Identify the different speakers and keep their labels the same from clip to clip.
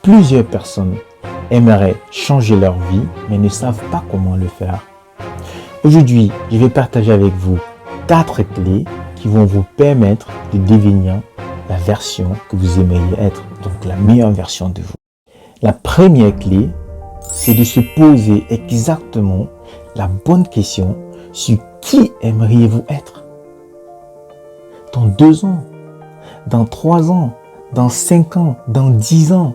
Speaker 1: Plusieurs personnes aimeraient changer leur vie, mais ne savent pas comment le faire. Aujourd'hui, je vais partager avec vous 4 clés qui vont vous permettre de devenir la version que vous aimeriez être, donc la meilleure version de vous. La première clé, c'est de se poser exactement la bonne question sur qui aimeriez-vous être dans 2 ans, dans 3 ans, dans 5 ans, dans 10 ans.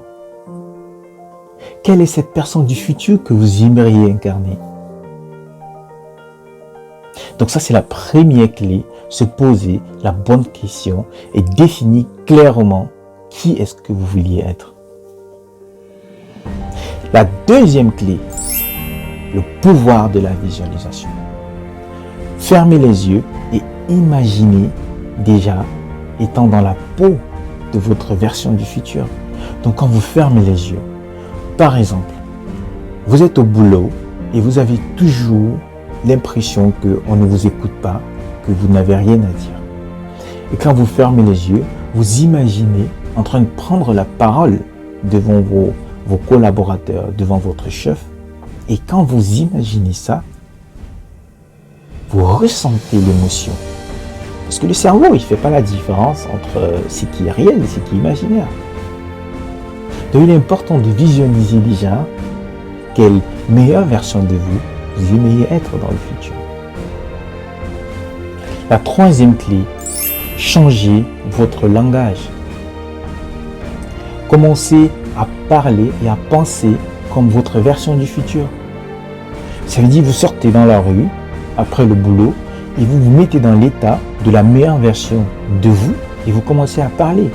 Speaker 1: Quelle est cette personne du futur que vous aimeriez incarner? Donc ça, c'est la première clé, se poser la bonne question et définir clairement qui est-ce que vous vouliez être. La deuxième clé, le pouvoir de la visualisation. Fermez les yeux et imaginez déjà étant dans la peau de votre version du futur. Donc quand vous fermez les yeux, par exemple, vous êtes au boulot et vous avez toujours l'impression qu'on ne vous écoute pas, que vous n'avez rien à dire. Et quand vous fermez les yeux, vous imaginez en train de prendre la parole devant vos collaborateurs, devant votre chef. Et quand vous imaginez ça, vous ressentez l'émotion. Parce que le cerveau, il ne fait pas la différence entre ce qui est réel et ce qui est imaginaire. Donc il est important de visualiser déjà quelle meilleure version de vous vous aimeriez être dans le futur. La troisième clé, changez votre langage. Commencez à parler et à penser comme votre version du futur. Ça veut dire vous sortez dans la rue après le boulot et vous vous mettez dans l'état de la meilleure version de vous et vous commencez à parler.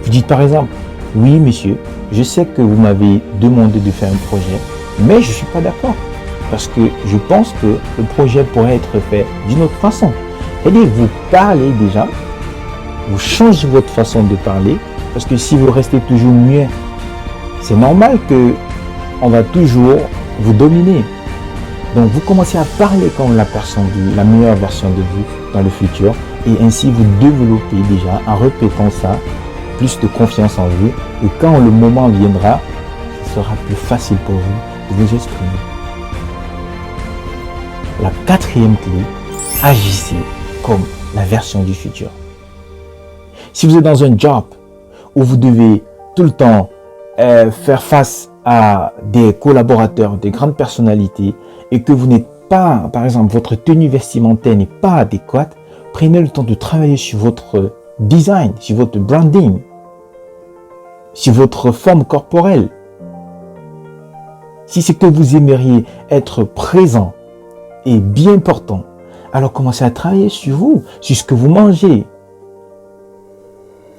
Speaker 1: Vous dites par exemple, oui monsieur, je sais que vous m'avez demandé de faire un projet, mais je ne suis pas d'accord parce que je pense que le projet pourrait être fait d'une autre façon. C'est-à-dire vous parlez déjà, vous changez votre façon de parler parce que si vous restez toujours muet, c'est normal qu'on va toujours vous dominer. Donc vous commencez à parler comme la meilleure version de vous dans le futur et ainsi vous développez déjà en répétant ça, plus de confiance en vous et quand le moment viendra, ce sera plus facile pour vous de vous exprimer. La quatrième clé, agissez comme la version du futur. Si vous êtes dans un job où vous devez tout le temps faire face à des collaborateurs, des grandes personnalités et que vous n'êtes pas, par exemple, votre tenue vestimentaire n'est pas adéquate, prenez le temps de travailler sur votre design, sur votre branding, sur votre forme corporelle. Si c'est que vous aimeriez être présent et bien portant, alors commencez à travailler sur vous, sur ce que vous mangez,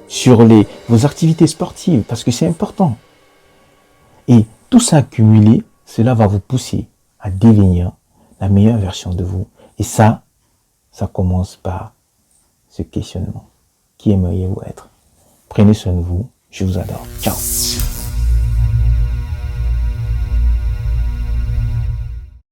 Speaker 1: sur vos activités sportives, parce que c'est important. Et tout ça accumulé, cela va vous pousser à devenir la meilleure version de vous. Et ça commence par ce questionnement. Qui aimeriez-vous être? Prenez soin de vous. Je vous adore. Ciao.